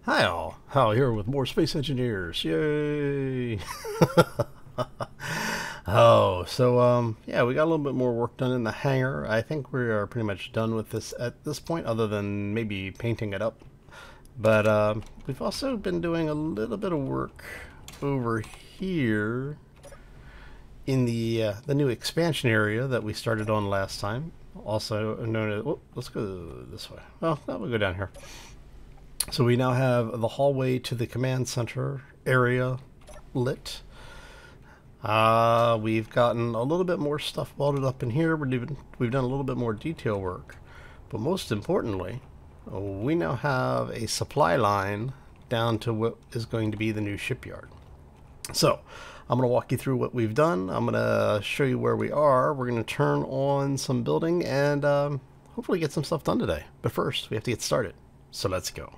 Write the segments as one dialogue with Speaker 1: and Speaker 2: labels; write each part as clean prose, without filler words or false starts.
Speaker 1: Hi all, Hal here with more Space Engineers. Yay! Yeah, we got a little bit more work done in the hangar. I think we are pretty much done with this at this point, other than maybe painting it up. But we've also been doing a little bit of work over here in the new expansion area that we started on last time. Also known as, oh, let's go this way. Well, no, we'll go down here. So we now have the hallway to the command center area lit. We've gotten a little bit more stuff welded up in here. We've done a little bit more detail work. But most importantly, we now have a supply line down to what is going to be the new shipyard. So I'm going to walk you through what we've done. I'm going to show you where we are. We're going to turn on some building and hopefully get some stuff done today. But first, we have to get started. So let's go.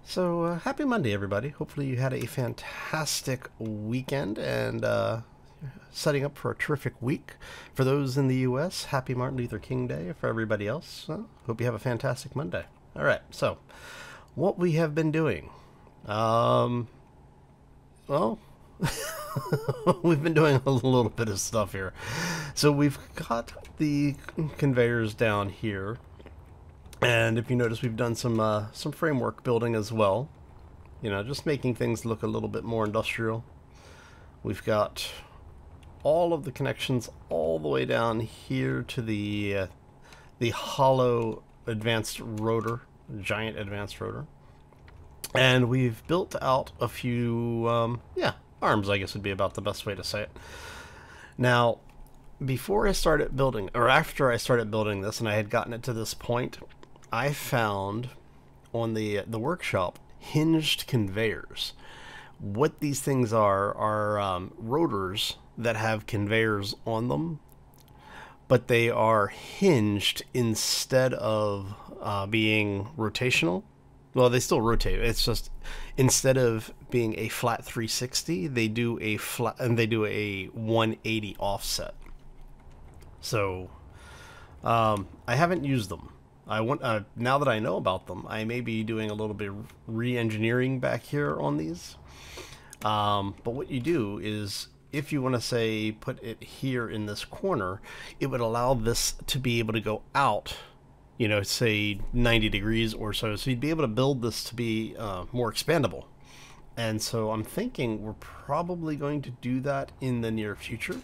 Speaker 1: So, happy Monday, everybody. Hopefully you had a fantastic weekend and setting up for a terrific week. For those in the U.S., happy Martin Luther King Day. For everybody else, hope you have a fantastic Monday. All right, so what we have been doing. Well, we've been doing a little bit of stuff here. So we've got the conveyors down here. And if you notice, we've done some framework building as well. You know, just making things look a little bit more industrial. We've got all of the connections all the way down here to the hollow advanced rotor, giant advanced rotor. And we've built out a few, arms, I guess would be about the best way to say it. Now, before I started building, or after I started building this, and I had gotten it to this point, I found on the workshop hinged conveyors. What these things are rotors that have conveyors on them, but they are hinged instead of being rotational. Well, they still rotate. It's just instead of being a flat 360, they do a flat and they do a 180 offset. So I haven't used them. I want now that I know about them, I may be doing a little bit of re-engineering back here on these. But what you do is, if you want to say put it here in this corner, it would allow this to be able to go out, you know, say 90 degrees or so. So you'd be able to build this to be more expandable. And so I'm thinking we're probably going to do that in the near future.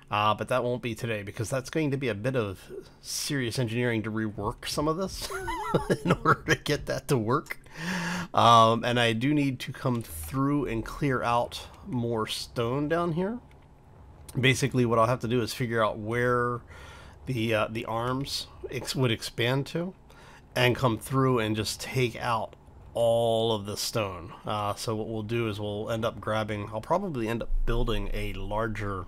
Speaker 1: But that won't be today, because that's going to be a bit of serious engineering to rework some of this in order to get that to work. And I do need to come through and clear out more stone down here. Basically, what I'll have to do is figure out where the arms would expand to, and come through and just take out all of the stone. So what we'll do is we'll end up grabbing, I'll probably end up building a larger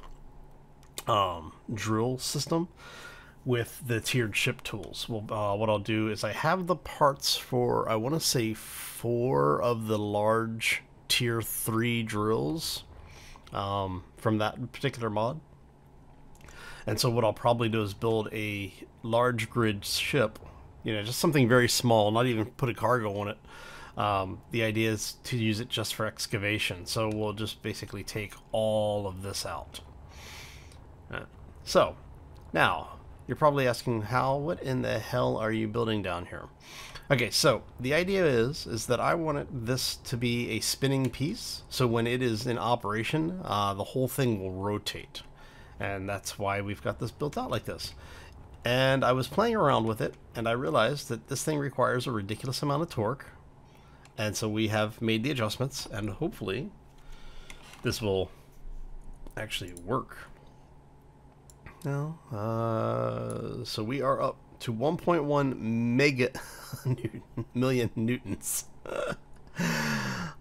Speaker 1: drill system with the tiered ship tools. Well, what I'll do is I have the parts for, I want to say 4 of the large tier 3 drills from that particular mod. And so what I'll probably do is build a large grid ship, you know, just something very small, not even put a cargo on it. The idea is to use it just for excavation. So we'll just basically take all of this out. So now you're probably asking, how, what in the hell are you building down here? Okay, so the idea is that I wanted this to be a spinning piece, so when it is in operation, the whole thing will rotate, and that's why we've got this built out like this. And I was playing around with it, and I realized that this thing requires a ridiculous amount of torque, and so we have made the adjustments, and hopefully this will actually work. Now, so we are up to 1.1 million newtons.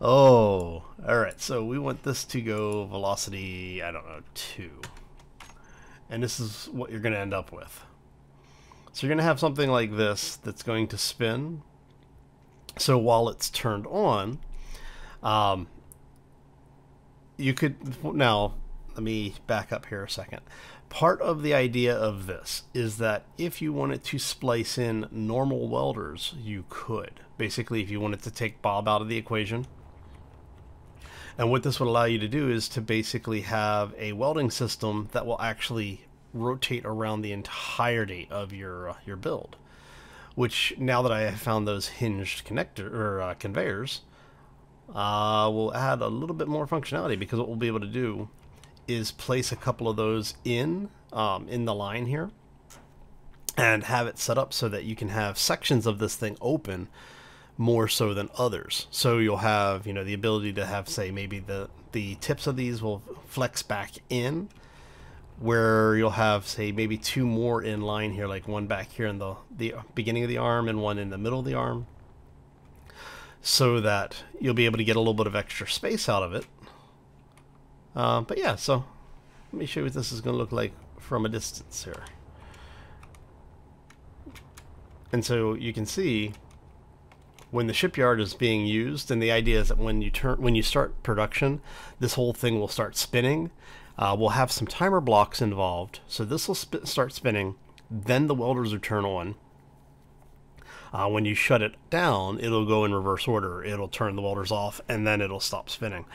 Speaker 1: Oh, all right. So we want this to go velocity, I don't know, 2. And this is what you're going to end up with. So you're going to have something like this that's going to spin. So while it's turned on, you could now. Let me back up here a second. Part of the idea of this is that if you wanted to splice in normal welders, you could. Basically, if you wanted to take Bob out of the equation. And what this would allow you to do is to basically have a welding system that will actually rotate around the entirety of your build. Which, now that I have found those hinged connector or conveyors, will add a little bit more functionality, because what we'll be able to do is place a couple of those in the line here and have it set up so that you can have sections of this thing open more so than others. So you'll have, the ability to have, say, maybe the tips of these will flex back in, where you'll have, say, maybe two more in line here, like one back here in the beginning of the arm and one in the middle of the arm, so that you'll be able to get a little bit of extra space out of it. But yeah, so let me show you what this is going to look like from a distance here. And so you can see when the shipyard is being used, and the idea is that when you start production, this whole thing will start spinning. We'll have some timer blocks involved, so this will start spinning. Then the welders will turn on. When you shut it down, it'll go in reverse order. It'll turn the welders off, and then it'll stop spinning.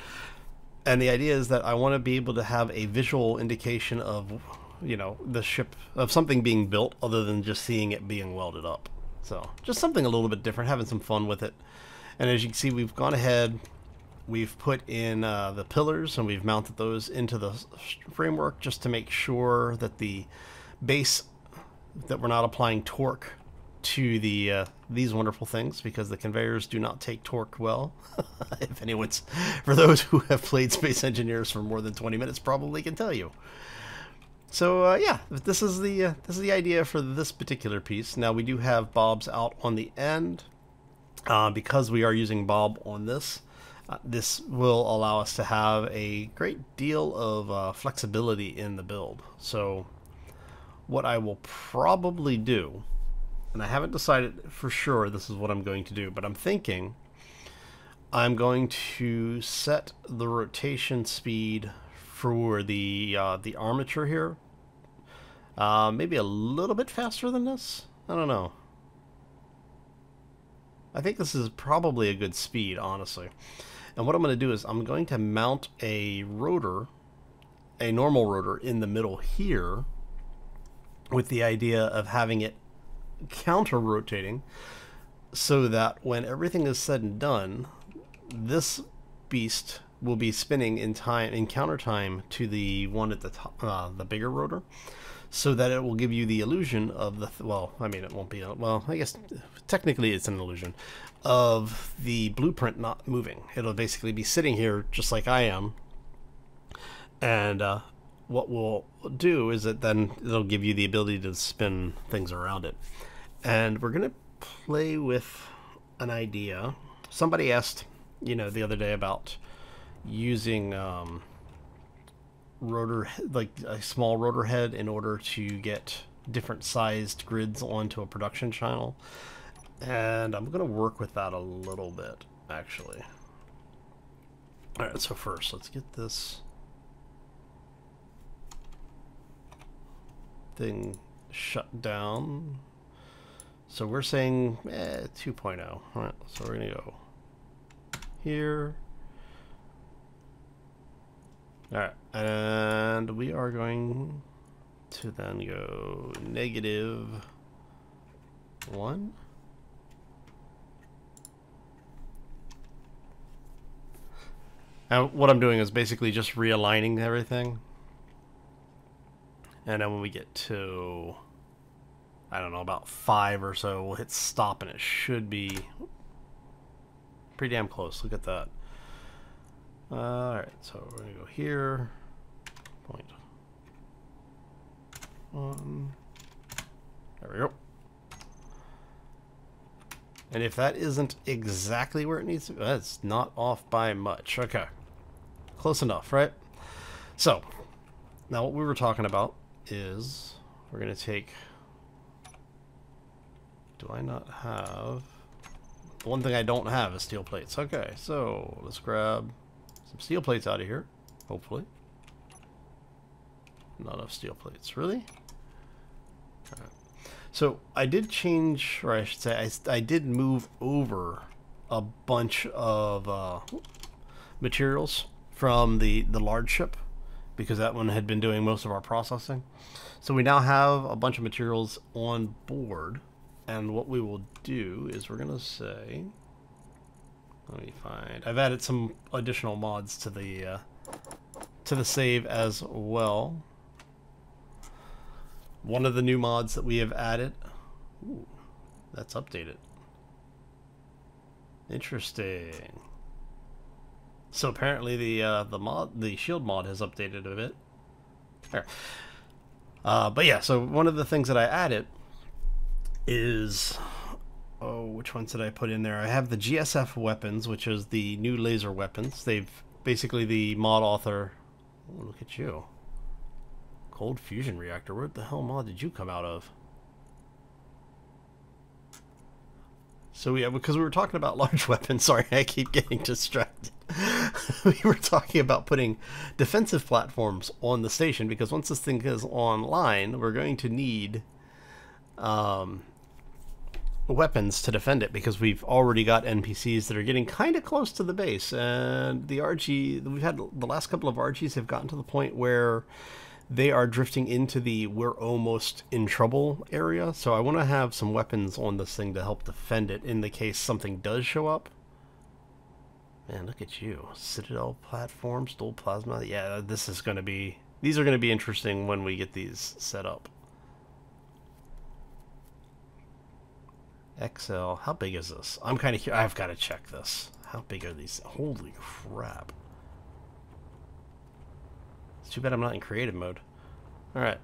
Speaker 1: And the idea is that I want to be able to have a visual indication of, the ship, of something being built, other than just seeing it being welded up. So just something a little bit different, having some fun with it. And as you can see, we've gone ahead, we've put in the pillars, and we've mounted those into the framework just to make sure that the base, that we're not applying torque to the these wonderful things, because the conveyors do not take torque well. If anyone's, for those who have played Space Engineers for more than 20 minutes, probably can tell you. So yeah, this is the idea for this particular piece. Now we do have bobs out on the end, because we are using bob on this. This will allow us to have a great deal of flexibility in the build. So what I will probably do, and I haven't decided for sure this is what I'm going to do, but I'm thinking I'm going to set the rotation speed for the armature here, maybe a little bit faster than this. I don't know. I think this is probably a good speed, honestly. And what I'm going to do is I'm going to mount a rotor, a normal rotor, in the middle here, with the idea of having it counter-rotating, so that when everything is said and done, this beast will be spinning in counter time to the one at the top, the bigger rotor, so that it will give you the illusion of the well, I mean, it won't be well, I guess technically it's an illusion of the blueprint not moving. It'll basically be sitting here just like I am, and what we'll do is that then it'll give you the ability to spin things around it. And we're gonna play with an idea. Somebody asked, the other day about using rotor, like a small rotor head, in order to get different sized grids onto a production channel. And I'm gonna work with that a little bit, actually. All right, so first let's get this thing shut down. So we're saying 2.0. All right, so we're gonna go here. All right, and we are going to then go -1. And what I'm doing is basically just realigning everything. And then when we get to, I don't know, about 5 or so, we'll hit stop, and it should be pretty damn close. Look at that. Alright, so we're going to go here. Point 1. There we go. And if that isn't exactly where it needs to be, that's not off by much. Okay. Close enough, right? So, now what we were talking about is we're going to take... Do I not have... One thing I don't have is steel plates. Okay, so let's grab some steel plates out of here. Hopefully. Not enough steel plates. Really? Alright. So I did change, or I should say, I did move over a bunch of materials from the large ship, because that one had been doing most of our processing. So we now have a bunch of materials on board, and what we will do is we're going to say, let me find, I've added some additional mods to the save as well. One of the new mods that we have added, ooh, that's updated. Interesting. So apparently the shield mod has updated a bit. There. But yeah, so one of the things that I added is, oh, which ones did I put in there? I have the GSF weapons, which is the new laser weapons. They've basically, the mod author, oh, look at you. Cold fusion reactor. Where the hell mod did you come out of? So yeah, because we were talking about large weapons, sorry, I keep getting distracted. We were talking about putting defensive platforms on the station, because once this thing is online, we're going to need weapons to defend it, because we've already got NPCs that are getting kind of close to the base, and the RG, we've had the last couple of RGs have gotten to the point where they are drifting into the we're almost in trouble area. So I want to have some weapons on this thing to help defend it in the case something does show up. Man, look at you. Citadel platforms, dual plasma. Yeah, this is going to be, these are going to be interesting when we get these set up. XL, how big is this? I'm kind of, I've got to check this. How big are these? Holy crap. It's too bad I'm not in creative mode. Alright.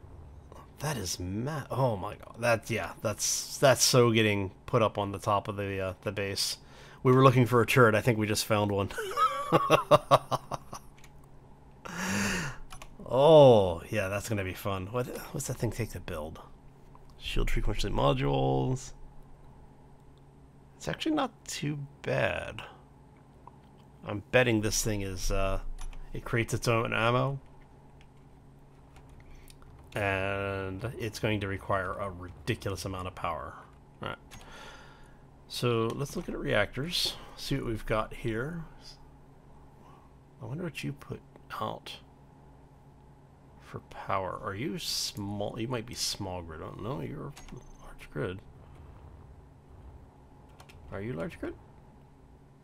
Speaker 1: That is mad. Oh my god. That, yeah, that's so getting put up on the top of the base. We were looking for a turret. I think we just found one. Oh, yeah, that's going to be fun. What's that thing take to build? Shield frequency modules. It's actually not too bad. I'm betting this thing is, it creates its own ammo. And it's going to require a ridiculous amount of power. Alright. So let's look at reactors. See what we've got here. I wonder what you put out for power. Are you small? You might be small grid. I don't know. You're large grid. Are you large grid?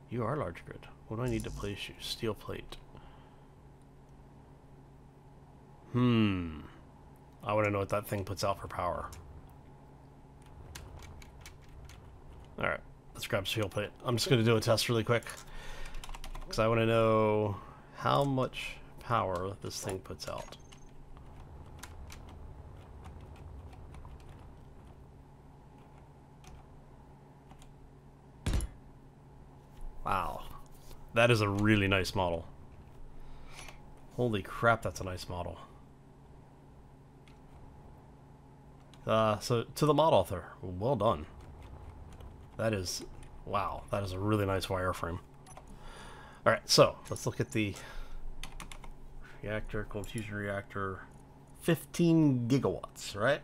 Speaker 1: You are large grid. What do I need to place you? Steel plate. I want to know what that thing puts out for power. Alright, let's grab steel plate. I'm just going to do a test really quick, because I want to know how much power this thing puts out. Wow. That is a really nice model. Holy crap, that's a nice model. So to the mod author, well done. That is, wow, that is a really nice wireframe. Alright, so let's look at the reactor, cold fusion reactor. 15 gigawatts, right?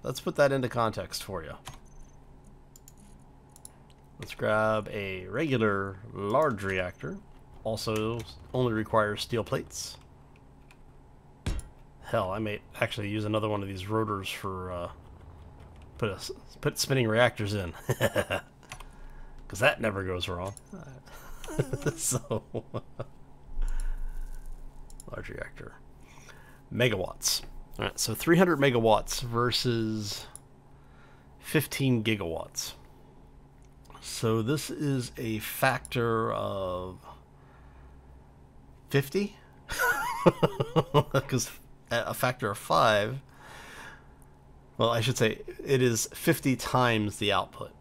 Speaker 1: Let's put that into context for you. Let's grab a regular large reactor. Also only requires steel plates. Hell, I may actually use another one of these rotors for put spinning reactors in, because that never goes wrong. So large reactor, megawatts. All right, so 300 megawatts versus 15 gigawatts. So this is a factor of 50, because a factor of 5, well, I should say it is 50 times the output,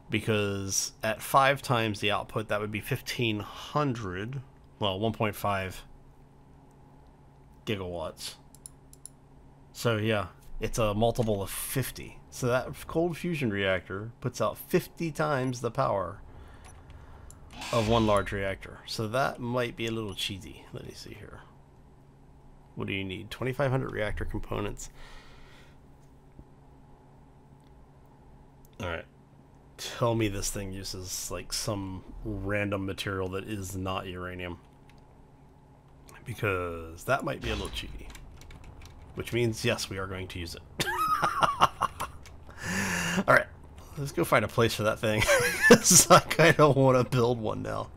Speaker 1: because at 5 times the output, that would be 1500, well, 1.5 gigawatts. So yeah, it's a multiple of 50. So that cold fusion reactor puts out 50 times the power of one large reactor. So that might be a little cheesy. Let me see here. What do you need? 2,500 reactor components. Alright. Tell me this thing uses like some random material that is not uranium. Because that might be a little cheaty. Which means, yes, we are going to use it. Alright. Let's go find a place for that thing. I kind of want to build one now.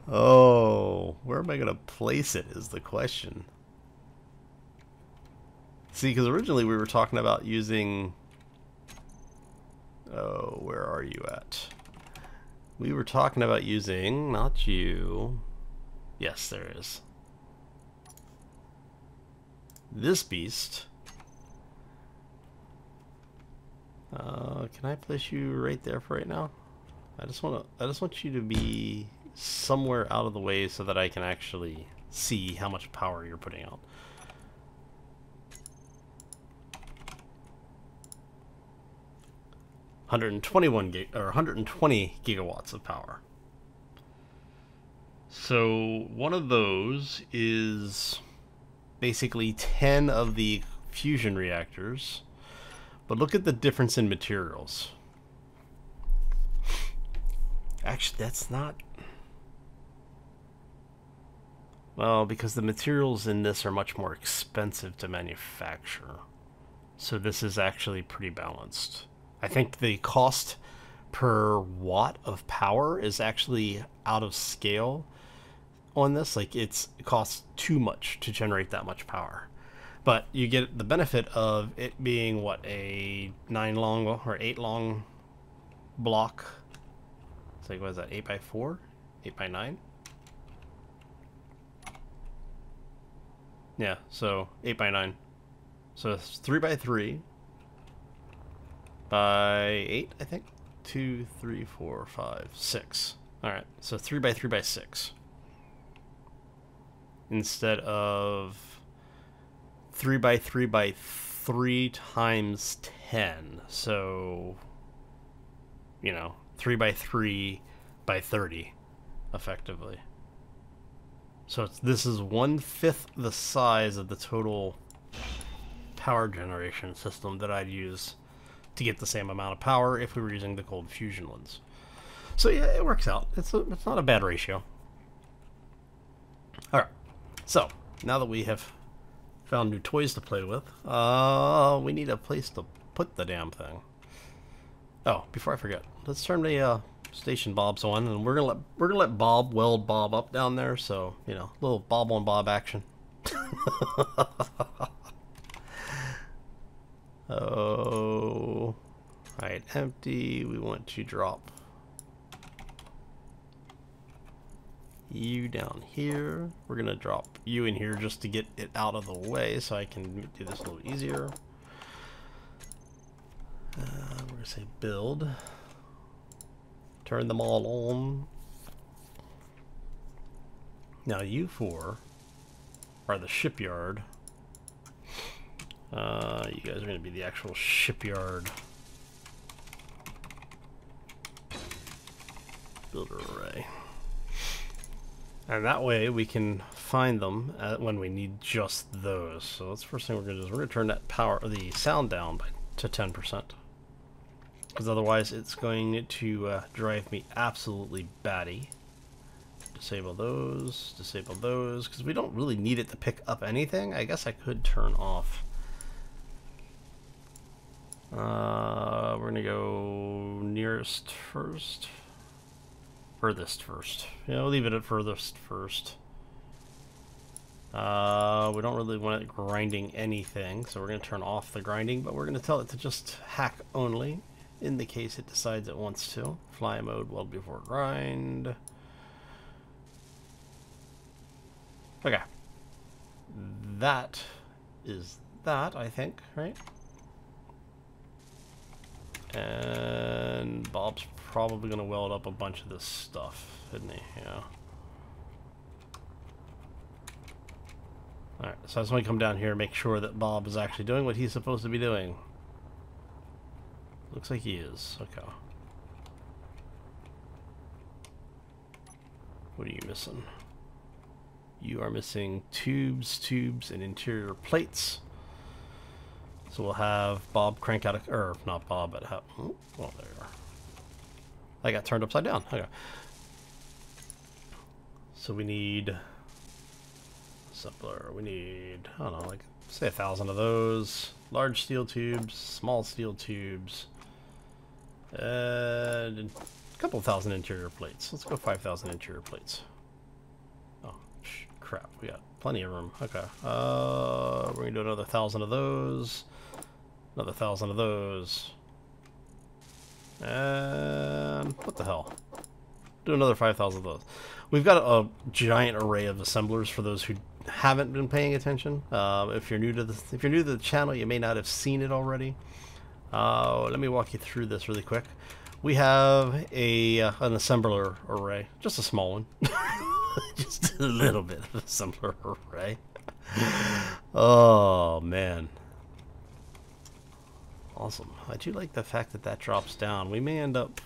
Speaker 1: Oh, where am I going to place it is the question. See, because originally we were talking about using... Oh, where are you at? We were talking about using... Not you. Yes, there is. This beast... can I place you right there for right now? I just want you to be somewhere out of the way so that I can actually see how much power you're putting out. or 120 gigawatts of power. So one of those is basically 10 of the fusion reactors. But look at the difference in materials. Actually, that's not... Well, because the materials in this are much more expensive to manufacture. So this is actually pretty balanced. I think the cost per watt of power is actually out of scale on this. Like, it costs too much to generate that much power. But you get the benefit of it being, what, a 9 long or 8 long block. It's like, what is that, 8 by 4? 8 by 9? Yeah, so 8 by 9. So it's 3 by 3 by 8, I think. 2, 3, 4, 5, 6. Alright, so 3 by 3 by 6. Instead of 3 by 3 by 3 times 10. So, you know, 3 by 3 by 30, effectively. So this is 1/5 the size of the total power generation system that I'd use to get the same amount of power if we were using the cold fusion ones. So yeah, it works out. It's not a bad ratio. All right. So now that we have found new toys to play with, we need a place to put the damn thing. Oh, before I forget, let's turn the station bobs on, and we're gonna let Bob weld Bob up down there. So you know, a little Bob on Bob action. Oh, alright, empty. We want to drop you down here. We're gonna drop you in here just to get it out of the way so I can do this a little easier. We're gonna say build. Turn them all on. Now you four are the shipyard. You guys are going to be the actual shipyard builder array. And that way we can find them when we need just those. So that's the first thing we're going to do is we're going to turn that the sound down to 10%. Because otherwise it's going to drive me absolutely batty. Disable those, because we don't really need it to pick up anything. I guess I could turn off. We're gonna go nearest first. Furthest first. Yeah, we'll leave it at furthest first. We don't really want it grinding anything, so we're gonna turn off the grinding, but we're gonna tell it to just hack only, in the case it decides it wants to. Fly mode, weld before grind. Okay. That is that, I think, right? And Bob's probably going to weld up a bunch of this stuff, isn't he? Yeah. Alright, so I just want to come down here and make sure that Bob is actually doing what he's supposed to be doing. Looks like he is. Okay. What are you missing? You are missing tubes, and interior plates. So we'll have Bob crank out a, or not Bob, but have, oh, well, there you are. I got turned upside down. Okay. So we need simpler. We need, I don't know, like say 1,000 of those. Large steel tubes, small steel tubes, and a couple thousand interior plates. Let's go 5,000 interior plates. Oh, crap. We got plenty of room. Okay. We're gonna do another 1,000 of those. Another 1,000 of those. And what the hell? Do another 5,000 of those. We've got a giant array of assemblers for those who haven't been paying attention. If you're new to the channel, you may not have seen it already. Let me walk you through this really quick. We have an assembler array, just a small one, just a little bit of assembler array. Oh man. Awesome. I do like the fact that that drops down. We may end up...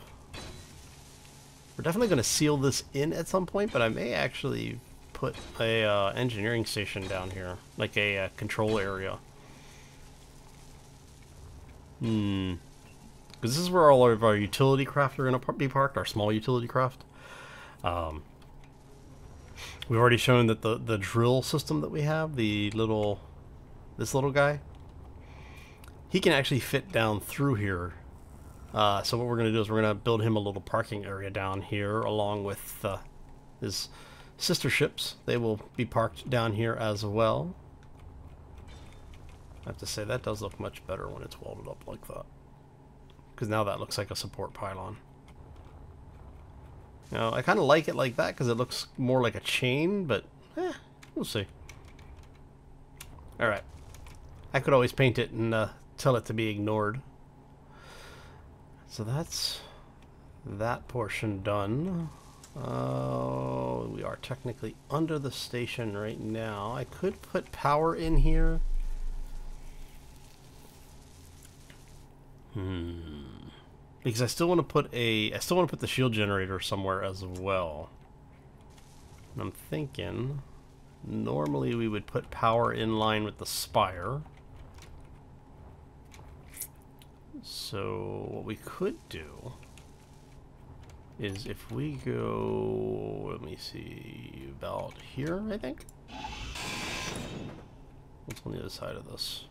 Speaker 1: We're definitely going to seal this in at some point, but I may actually put a engineering station down here. Like a control area. Because this is where all of our utility craft are going to be parked. Our small utility craft. We've already shown that the drill system that we have, this little guy, he can actually fit down through here. So what we're going to do is we're going to build him a little parking area down here along with his sister ships. They will be parked down here as well. I have to say that does look much better when it's welded up like that. Because now that looks like a support pylon. Now, I kind of like it like that because it looks more like a chain, but we'll see. Alright. I could always paint it and tell it to be ignored. So that's that portion done. We are technically under the station right now. I could put power in here. Because I still want to put the shield generator somewhere as well. And I'm thinking normally we would put power in line with the spire. So what we could do is if we go, let me see, about here, I think. What's on the other side of this?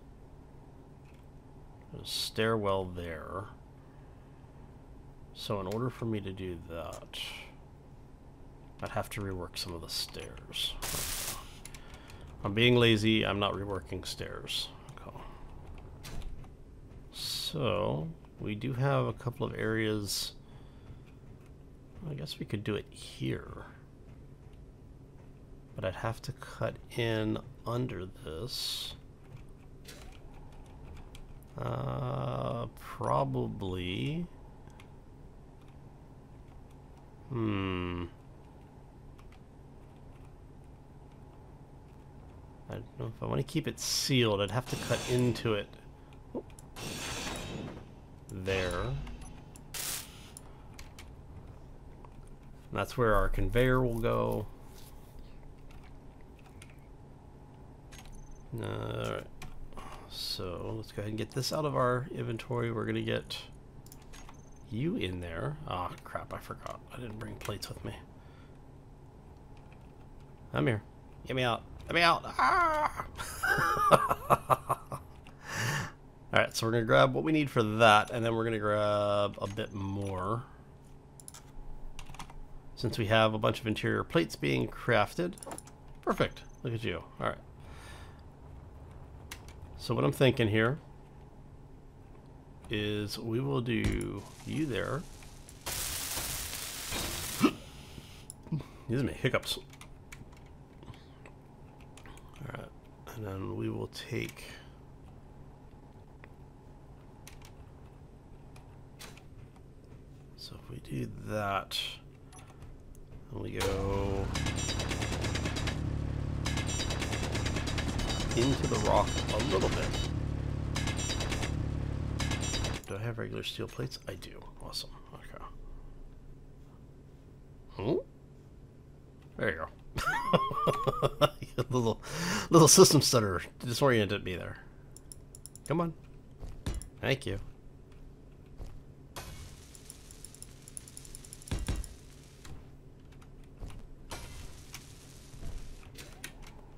Speaker 1: There's a stairwell there. So in order for me to do that, I'd have to rework some of the stairs. I'm being lazy, I'm not reworking stairs. Okay. So we do have a couple of areas. I guess we could do it here. But I'd have to cut in under this. Probably. I don't know if I want to keep it sealed. I'd have to cut into it. Oh. There. And that's where our conveyor will go. Alright. So let's go ahead and get this out of our inventory. We're going to get you in there. Oh crap, I forgot. I didn't bring plates with me. I'm here. Get me out. Get me out. Ah! Alright, so we're going to grab what we need for that, and then we're going to grab a bit more. Since we have a bunch of interior plates being crafted. Perfect. Look at you. Alright. So what I'm thinking here is we will do you there. Excuse me, hiccups. Alright, and then we will take so if we do that, and we go into the rock a little bit. Do I have regular steel plates? I do. Awesome. Okay. Oh. There you go. little system stutter disoriented me there. Come on. Thank you.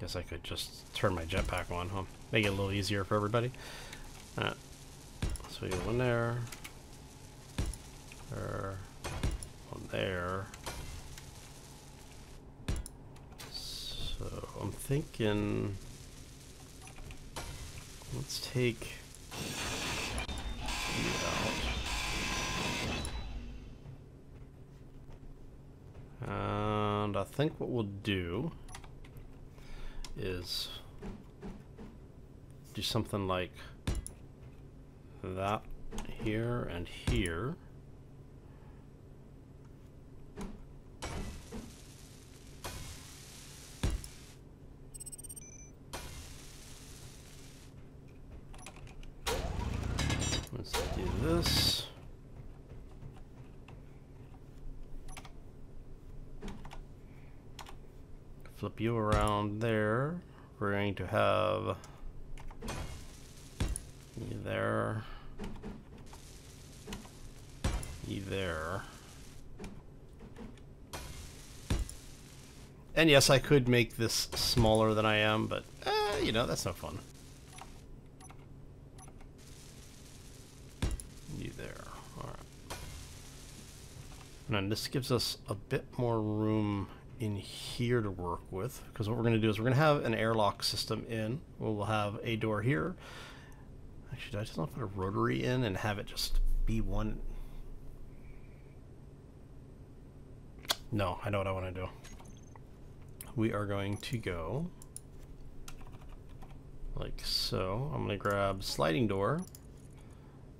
Speaker 1: Guess I could just turn my jetpack on, huh? Make it a little easier for everybody. Alright. So we go one there. One there. So I'm thinking, let's take you out. And I think what we'll do is do something like that here and here. Let's do this. Flip you around there. We're going to have you there, you there. And yes, I could make this smaller than I am, but you know, that's no fun. You there. Alright. And then this gives us a bit more room in here to work with, because what we're going to do is we're going to have an airlock system in. We'll have a door here. Actually, did I just not put a rotary in and have it just be one? No, I know what I want to do. We are going to go like so. I'm going to grab sliding door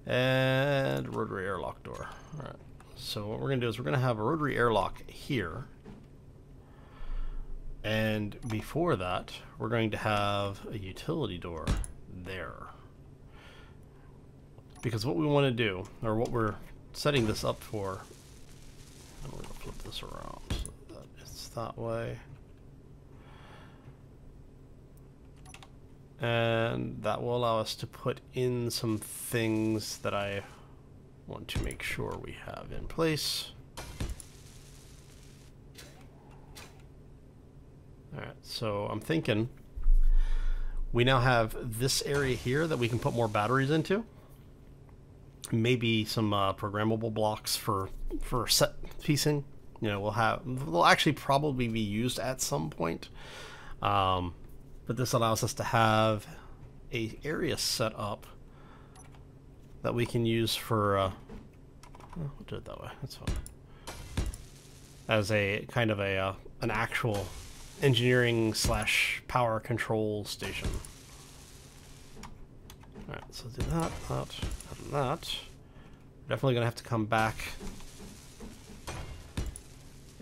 Speaker 1: and rotary airlock door. All right. So what we're going to do is we're going to have a rotary airlock here. And before that, we're going to have a utility door there. Because what we want to do, or what we're setting this up for, and we're going to flip this around so that it's that way. And that will allow us to put in some things that I want to make sure we have in place. Alright, so I'm thinking we now have this area here that we can put more batteries into. Maybe some programmable blocks for set piecing. You know, they'll actually probably be used at some point. But this allows us to have a area set up that we can use for we'll do it that way, that's fine. As a kind of a an actual engineering / power control station. Alright, so do that, and that. Definitely gonna have to come back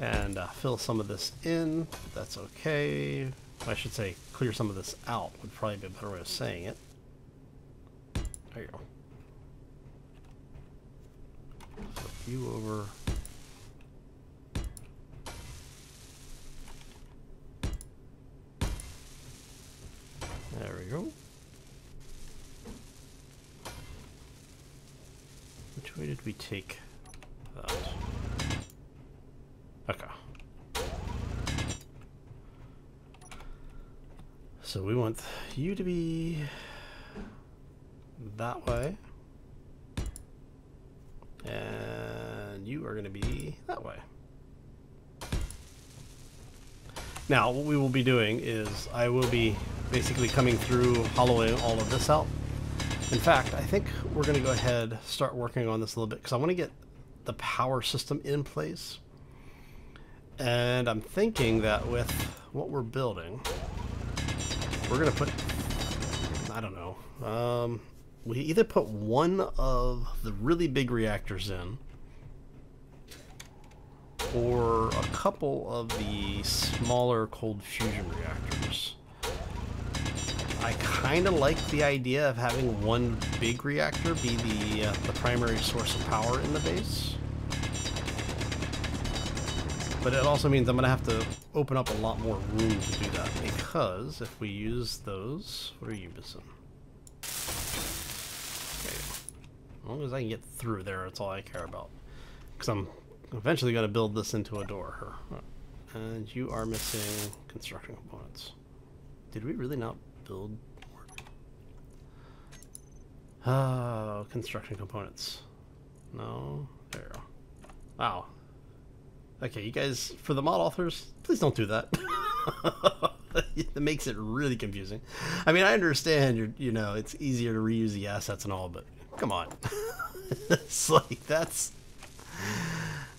Speaker 1: and fill some of this in. That's okay. I should say clear some of this out would probably be a better way of saying it. There you go. Flip you over. There we go. Which way did we take that? Okay. So we want you to be that way. And you are going to be that way. Now, what we will be doing is I will be basically coming through, hollowing all of this out. In fact, I think we're going to go ahead, start working on this a little bit, because I want to get the power system in place. And I'm thinking that with what we're building, we're going to put, I don't know, we either put one of the really big reactors in, or a couple of the smaller cold fusion reactors. I kind of like the idea of having one big reactor be the primary source of power in the base. But it also means I'm going to have to open up a lot more room to do that, because if we use those, what are you missing? Okay. As long as I can get through there, that's all I care about. Because I'm eventually going to build this into a door. And you are missing construction components. Did we really not build more? Oh, construction components. No, there you go. Wow. Okay, you guys, for the mod authors, please don't do that. It makes it really confusing. I mean, I understand you know, it's easier to reuse the assets and all, but come on. It's like that's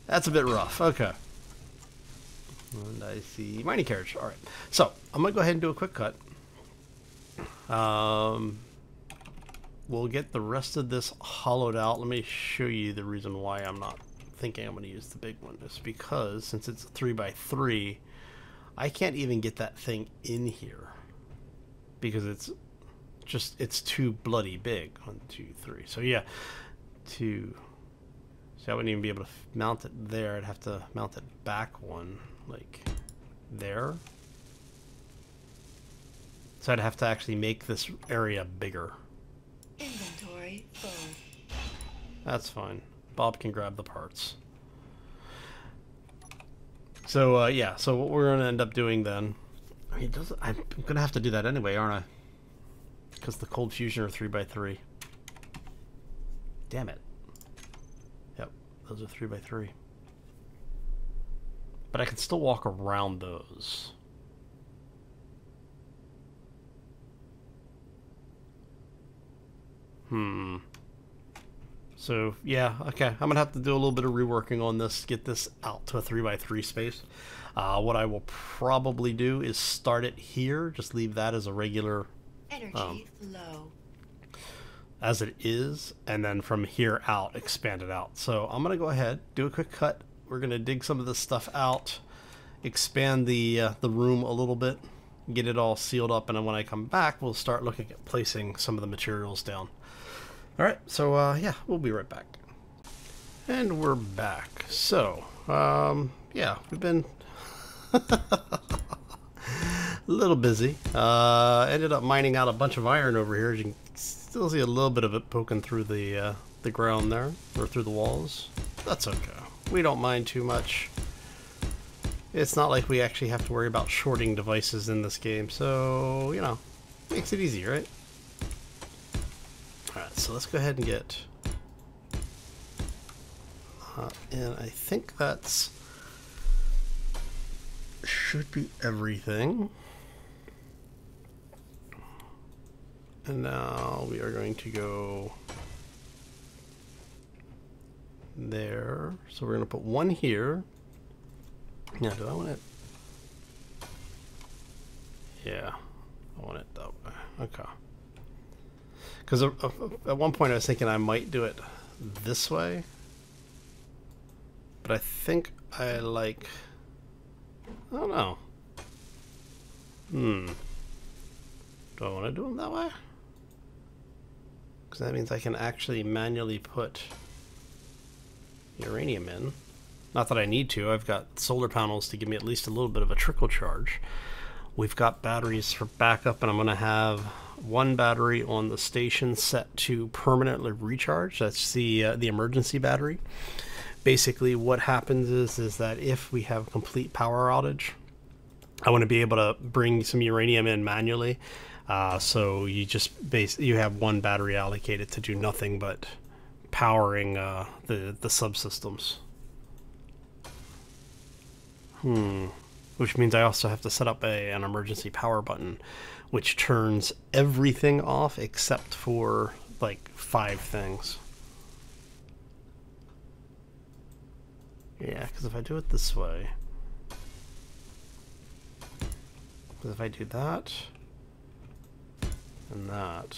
Speaker 1: a bit rough. Okay. And I see mining carriage. All right. So I'm gonna go ahead and do a quick cut. We'll get the rest of this hollowed out. Let me show you the reason why I'm not thinking I'm going to use the big one. Is because since it's a 3x3, I can't even get that thing in here because it's too bloody big. 1, 2, 3. So yeah, 2. So I wouldn't even be able to mount it there. I'd have to mount it back one, like there. So I'd have to actually make this area bigger.
Speaker 2: Inventory full.
Speaker 1: That's fine. Bob can grab the parts. So yeah, so what we're gonna end up doing then, I mean, I'm gonna have to do that anyway, aren't I? Because the cold fusion are 3x3. Damn it. Yep, those are 3x3. But I can still walk around those. So yeah, okay, I'm gonna have to do a little bit of reworking on this, get this out to a 3x3 space. What I will probably do is start it here, just leave that as a regular
Speaker 2: Energy flow
Speaker 1: as it is, and then from here out expand it out. So I'm gonna go ahead, do a quick cut. We're gonna dig some of this stuff out, expand the room a little bit, get it all sealed up, and then when I come back, we'll start looking at placing some of the materials down. Alright, so yeah, we'll be right back. And we're back. So, yeah, we've been a little busy. Ended up mining out a bunch of iron over here. As you can still see a little bit of it poking through the ground there, or through the walls. That's okay. We don't mind too much. It's not like we actually have to worry about shorting devices in this game, so, you know, makes it easy, right? Alright, so let's go ahead and get and I think that's should be everything. And now we are going to go there. So we're going to put one here. Now, do I want it? Yeah, I want it that way. Okay. Because at one point I was thinking I might do it this way, but I think I like, I don't know. Do I want to do them that way? Because that means I can actually manually put uranium in. Not that I need to. I've got solar panels to give me at least a little bit of a trickle charge. We've got batteries for backup, and I'm going to have one battery on the station set to permanently recharge. That's the emergency battery. Basically, what happens is that if we have a complete power outage, I want to be able to bring some uranium in manually. So you just you have one battery allocated to do nothing but powering the subsystems. Which means I also have to set up an emergency power button, which turns everything off except for like 5 things. Yeah, because if I do it this way, because if I do that and that,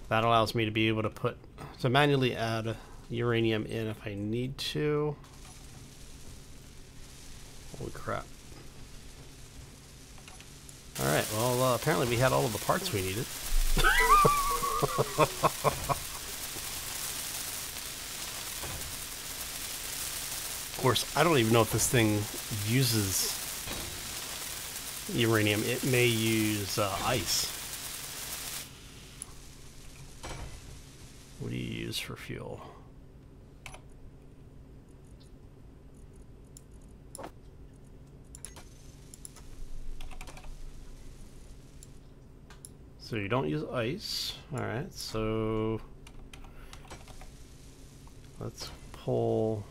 Speaker 1: that allows me to be able to manually add uranium in if I need to. Holy crap. Alright, well, apparently we had all of the parts we needed. Of course, I don't even know if this thing uses uranium. It may use ice. What do you use for fuel? So you don't use ice. Alright, so let's pull,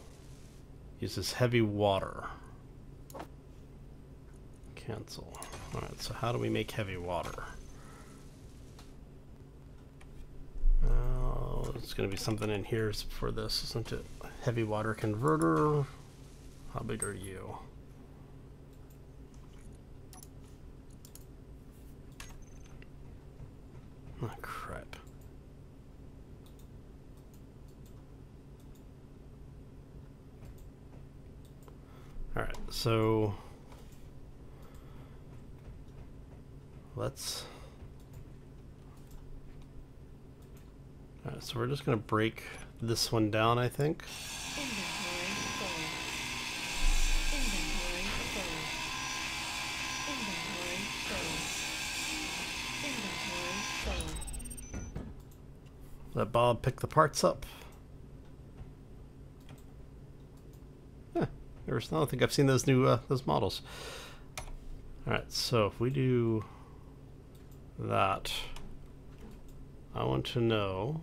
Speaker 1: use this heavy water. Cancel. Alright, so how do we make heavy water? There's going to be something in here for this, isn't it? Heavy water converter. How big are you? Oh, crap. Alright, so let's... Alright, so we're just going to break this one down, I think.
Speaker 2: Inventory full. Inventory full. Inventory full. Inventory full.
Speaker 1: Let Bob pick the parts up. I don't think I've seen those new those models. Alright, so if we do that, I want to know,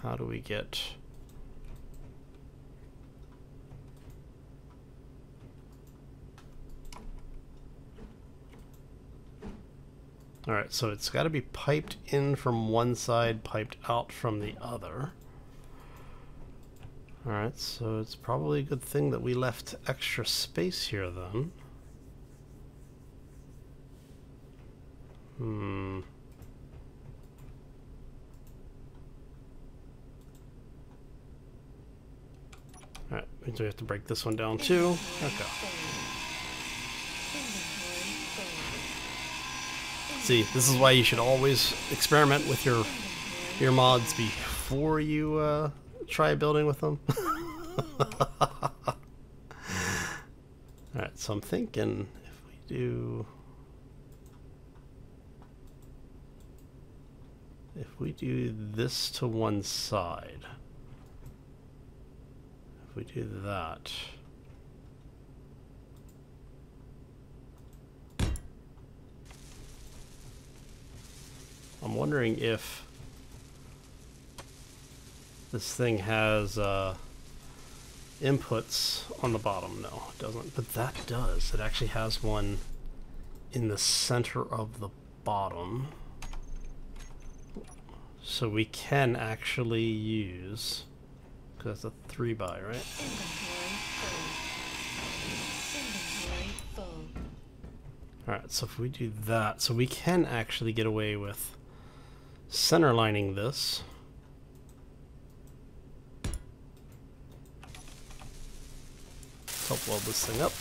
Speaker 1: how do we get alright, so it's got to be piped in from one side, piped out from the other. Alright, so it's probably a good thing that we left extra space here then. Alright, means we have to break this one down too. Okay. See, this is why you should always experiment with your mods before you try building with them. Alright, so I'm thinking if we do this to one side, if we do that, I'm wondering if this thing has inputs on the bottom. No, it doesn't, but that does. It actually has one in the center of the bottom. So we can actually use, because that's a 3x, right?
Speaker 2: Inventory full.
Speaker 1: Alright, so if we do that, so we can actually get away with center lining this. Let's help weld this thing up.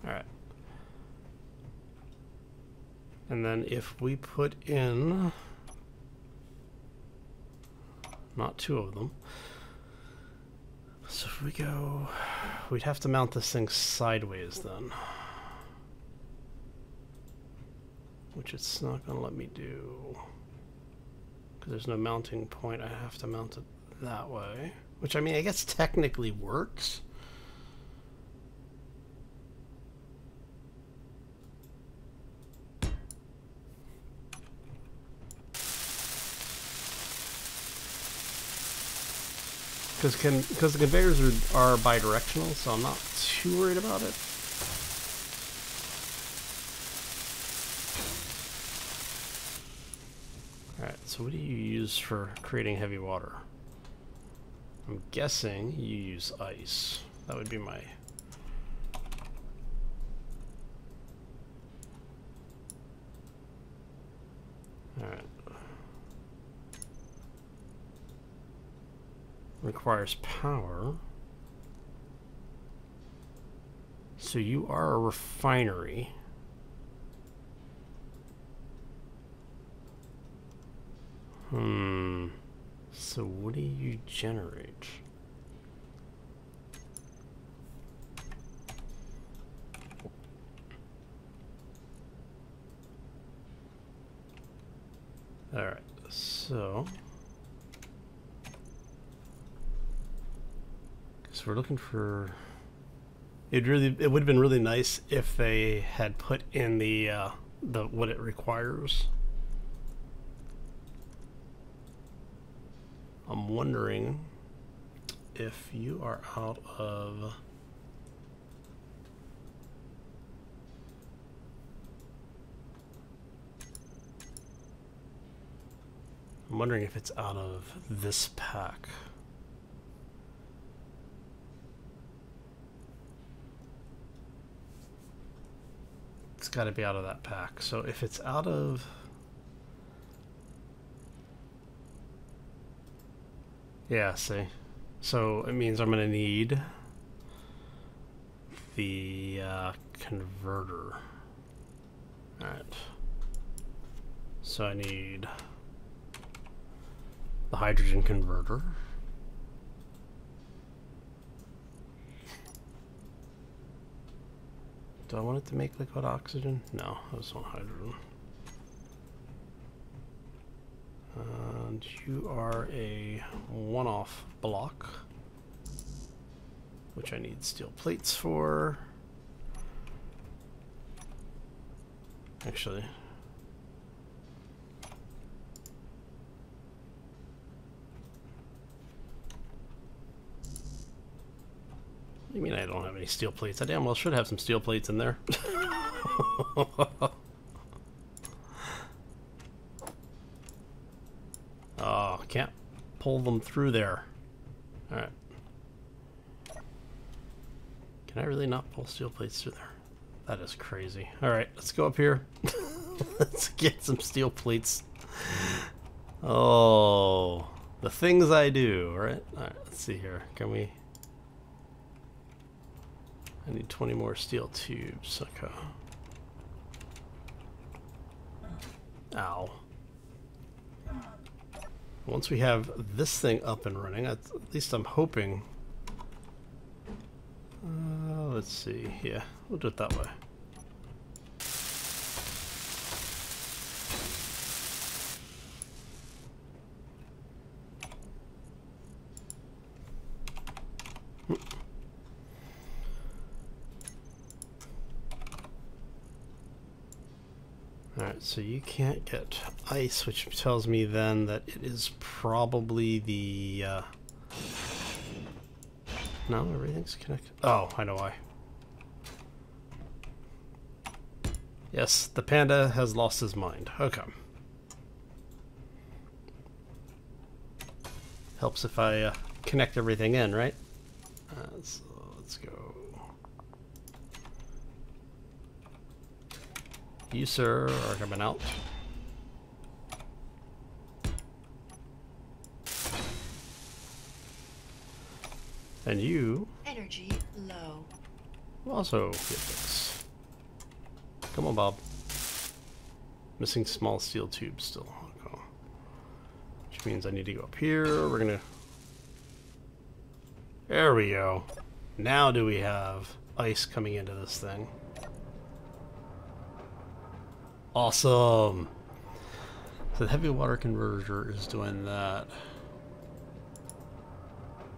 Speaker 1: Alright. And then if we put in, not two of them, so if we go, we'd have to mount this thing sideways then, which it's not going to let me do, because there's no mounting point. I have to mount it that way, which I mean I guess technically works. Because the conveyors are bidirectional, so I'm not too worried about it. Alright, so what do you use for creating heavy water? I'm guessing you use ice. That would be my... Alright. Requires power. So you are a refinery. So what do you generate? Alright, so we're looking for it would have been really nice if they had put in the what it requires. I'm wondering if you are out of I'm wondering if it's out of this pack. It's got to be out of that pack. So if it's out of... Yeah, see. So it means I'm going to need the converter. Alright. So I need the hydrogen converter. Do I want it to make liquid oxygen? No, I just want hydrogen. And you are a one-off block, which I need steel plates for. Actually, what do you mean I don't have any steel plates? I damn well should have some steel plates in there. Oh, can't pull them through there. Alright. Can I really not pull steel plates through there? That is crazy. Alright, let's go up here. Let's get some steel plates. Oh, the things I do, right? Alright, let's see here. Can we... I need 20 more steel tubes. Okay. Ow. Once we have this thing up and running, at least I'm hoping. Let's see. Yeah, we'll do it that way. Alright, so you can't get ice, which tells me then that it is probably the... No, everything's connected. Oh, I know why. Yes, the panda has lost his mind. Okay. Helps if I connect everything in, right? So let's go. You, sir, are coming out. And you...
Speaker 2: Energy low.
Speaker 1: will also get this. Come on, Bob. Missing small steel tubes still. Okay. Which means I need to go up here. We're gonna... There we go. Now do we have ice coming into this thing. Awesome. So the heavy water converter is doing that.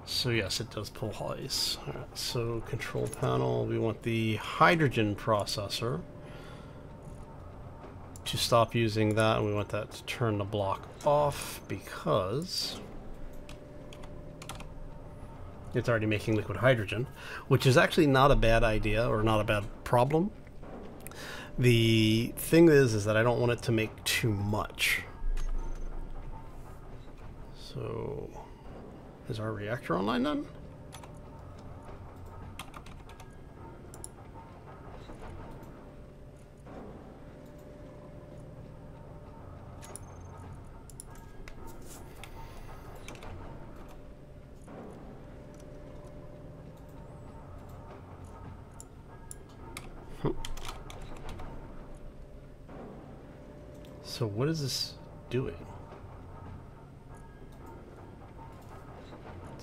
Speaker 1: So yes, it does pull ice. Alright, so control panel, we want the hydrogen processor to stop using that, and we want that to turn the block off because it's already making liquid hydrogen, which is actually not a bad idea or not a bad problem. The thing is that I don't want it to make too much. So, is our reactor online then? So what is this doing?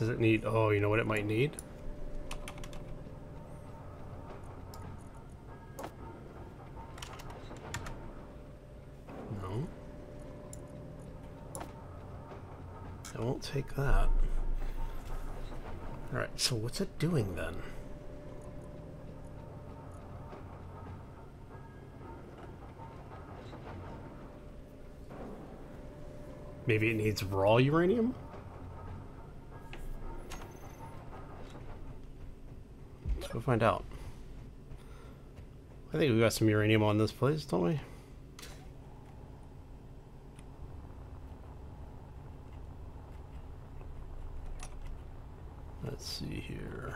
Speaker 1: Does it need... Oh, you know what it might need? No. I won't take that. Alright, so what's it doing then? Maybe it needs raw uranium? Let's go find out. I think we got some uranium on this place, don't we? Let's see here.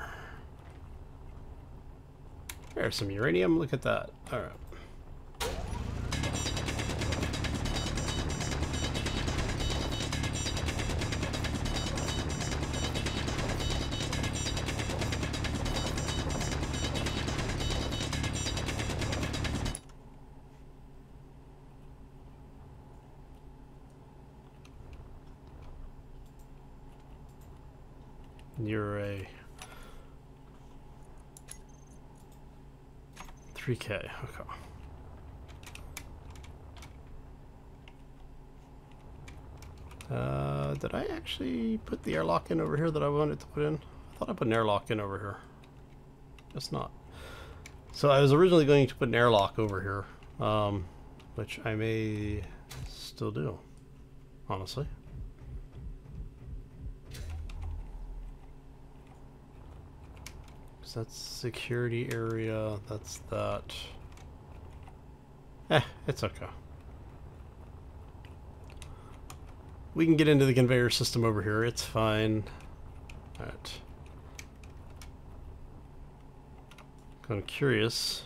Speaker 1: There's some uranium. Look at that. All right. You're a 3K. Okay. Did I actually put the airlock in over here that I wanted to put in? I thought I put an airlock in over here. Guess not. So I was originally going to put an airlock over here, which I may still do, honestly. That's security area, that's that. It's okay. We can get into the conveyor system over here, it's fine. Alright. I'm curious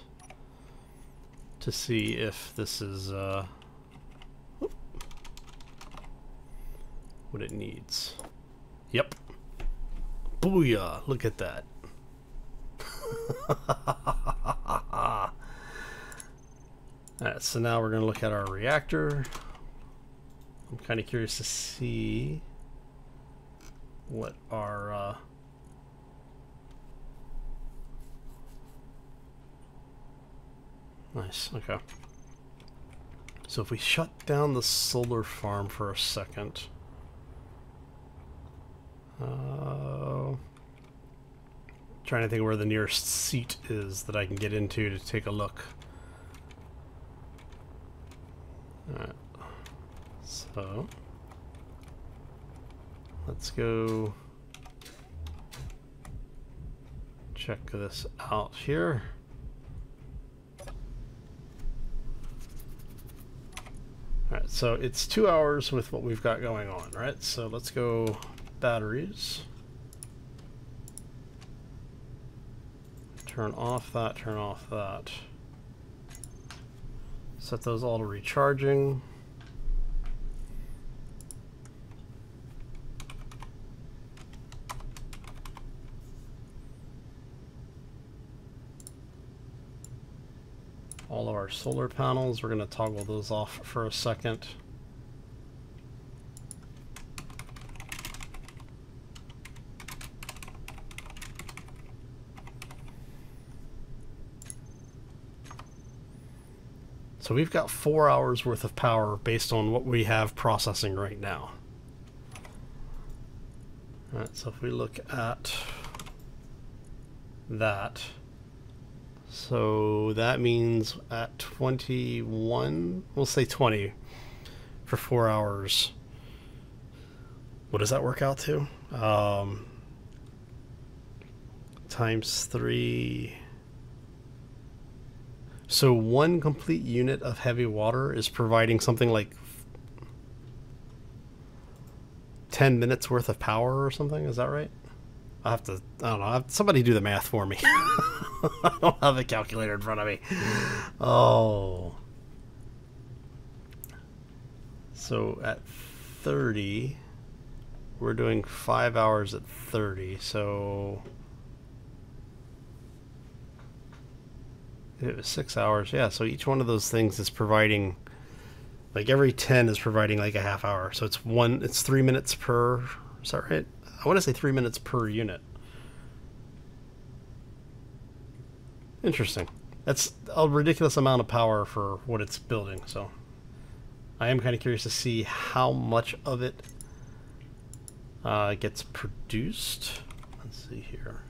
Speaker 1: to see if this is what it needs. Yep. Booyah! Look at that. Alright, so now we're going to look at our reactor. I'm kind of curious to see what our nice, okay. So if we shut down the solar farm for a second, trying to think where the nearest seat is that I can get into to take a look. Alright, so let's go check this out here. Alright, so it's 2 hours with what we've got going on, right? So let's go batteries. Turn off that, turn off that. Set those all to recharging. All of our solar panels, we're going to toggle those off for a second. So we've got 4 hours worth of power based on what we have processing right now. Alright, so if we look at that, so that means at 21, we'll say 20 for 4 hours. What does that work out to? Times 3. So one complete unit of heavy water is providing something like 10 minutes worth of power or something. Is that right? I don't know. Somebody do the math for me. I don't have a calculator in front of me. Oh. So at 30, we're doing 5 hours at 30. So it was 6 hours. Yeah, so each one of those things is providing, like every 10 is providing like a half hour. So it's 3 minutes per, is that right? I want to say 3 minutes per unit. Interesting. That's a ridiculous amount of power for what it's building, so I am kind of curious to see how much of it gets produced. Let's see here.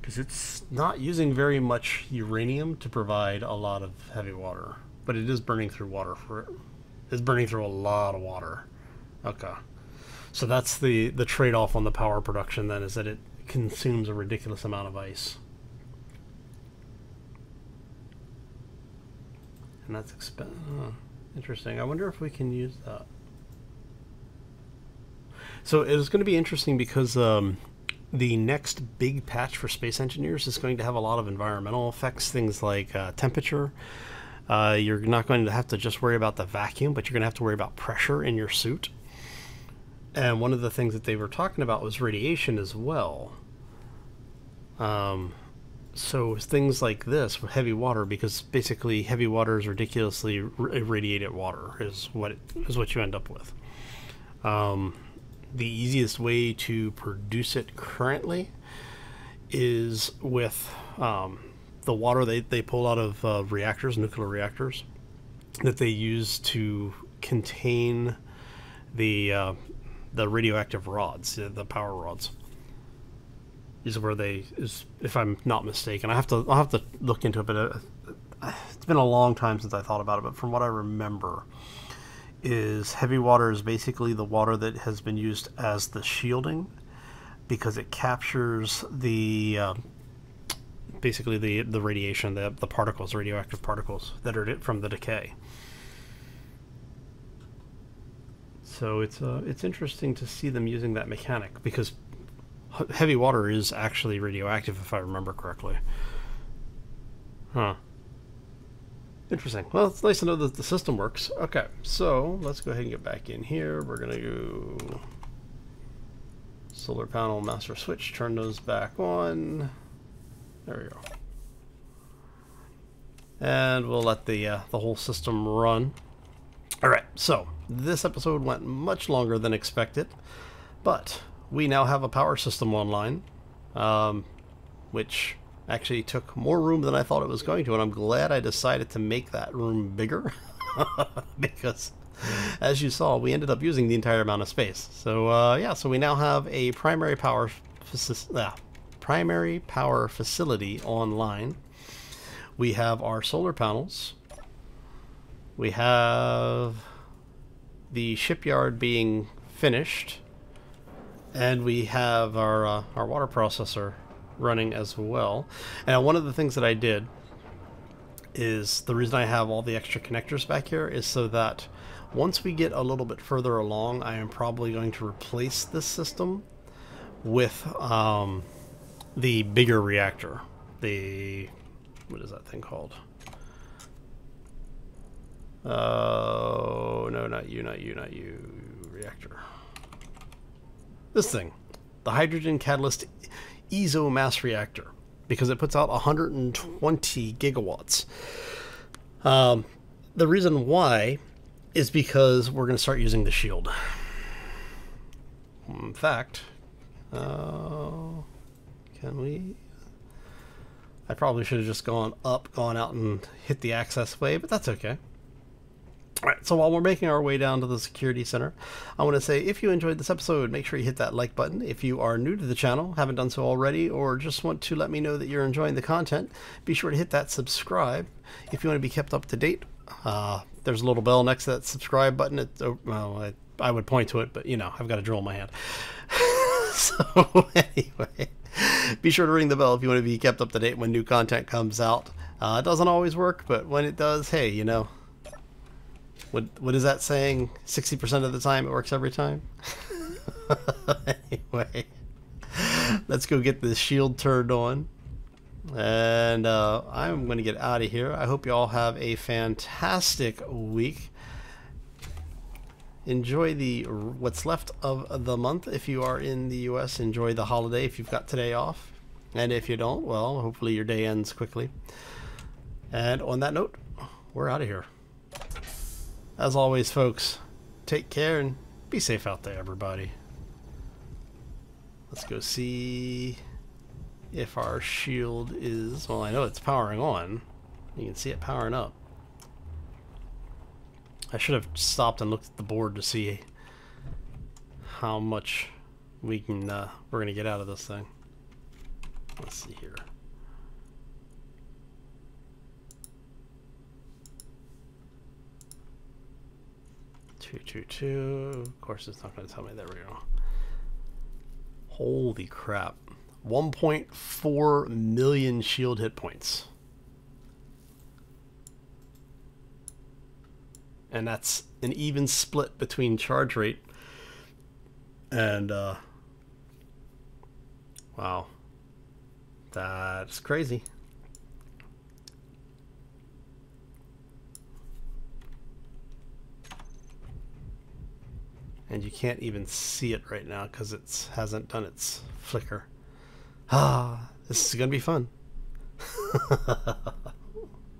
Speaker 1: Because it's not using very much uranium to provide a lot of heavy water, but it is burning through water for it. It's burning through a lot of water. Okay. So that's the trade-off on the power production then, is that it consumes a ridiculous amount of ice. And that's interesting. I wonder if we can use that. So it's going to be interesting because the next big patch for space engineers is going to have a lot of environmental effects, things like temperature. You're not going to have to just worry about the vacuum, but you're going to have to worry about pressure in your suit. And one of the things that they were talking about was radiation as well. So things like this with heavy water, because basically heavy water is ridiculously irradiated water, is what you end up with. The easiest way to produce it currently is with the water they pull out of reactors, nuclear reactors, that they use to contain the radioactive rods, the power rods. Is where if I'm not mistaken. I'll have to look into it, but it's been a long time since I thought about it. But from what I remember, is heavy water is basically the water that has been used as the shielding, because it captures the basically the radiation, the particles, radioactive particles that are from the decay. So it's interesting to see them using that mechanic, because heavy water is actually radioactive, if I remember correctly. Huh. Interesting. Well, it's nice to know that the system works. Okay, so let's go ahead and get back in here. We're going to go solar panel, master switch, turn those back on. There we go. And we'll let the whole system run. All right, so this episode went much longer than expected, but we now have a power system online, which actually took more room than I thought it was going to, and I'm glad I decided to make that room bigger because, as you saw, we ended up using the entire amount of space. So yeah, so we now have a primary power facility online. We have our solar panels. We have the shipyard being finished. And we have our water processor running as well. And one of the things that I did is, the reason I have all the extra connectors back here is so that once we get a little bit further along, I am probably going to replace this system with the bigger reactor. What is that thing called? Oh, no, not you, reactor. This thing, the hydrogen catalyst ESO mass reactor, because it puts out 120 gigawatts. The reason why is because we're going to start using the shield. In fact, can we? I probably should have just gone out and hit the access way, but that's okay. Alright, so while we're making our way down to the security center, I want to say, if you enjoyed this episode, make sure you hit that like button. If you are new to the channel, haven't done so already, or just want to let me know that you're enjoying the content, be sure to hit that subscribe. If you want to be kept up to date, there's a little bell next to that subscribe button. Well, I would point to it, but you know, I've got a drill in my hand. So anyway, be sure to ring the bell if you want to be kept up to date when new content comes out. It doesn't always work, but when it does, hey, you know, what is that saying? 60% of the time it works every time? Anyway, let's go get this shield turned on. And I'm going to get out of here. I hope you all have a fantastic week. Enjoy what's left of the month. If you are in the US, enjoy the holiday if you've got today off. And if you don't, well, hopefully your day ends quickly. And on that note, we're out of here. As always, folks, take take care and be safe out there, everybody. Let's go see if our shield is... Well, I know it's powering on. You can see it powering up. I should have stopped and looked at the board to see how much we can we're gonna get out of this thing. Let's see here. Two. Of course, it's not going to tell me. There we go. Holy crap! 1.4 million shield hit points, and that's an even split between charge rate and wow, that's crazy. And you can't even see it right now because it hasn't done its flicker. Ah, this is gonna be fun.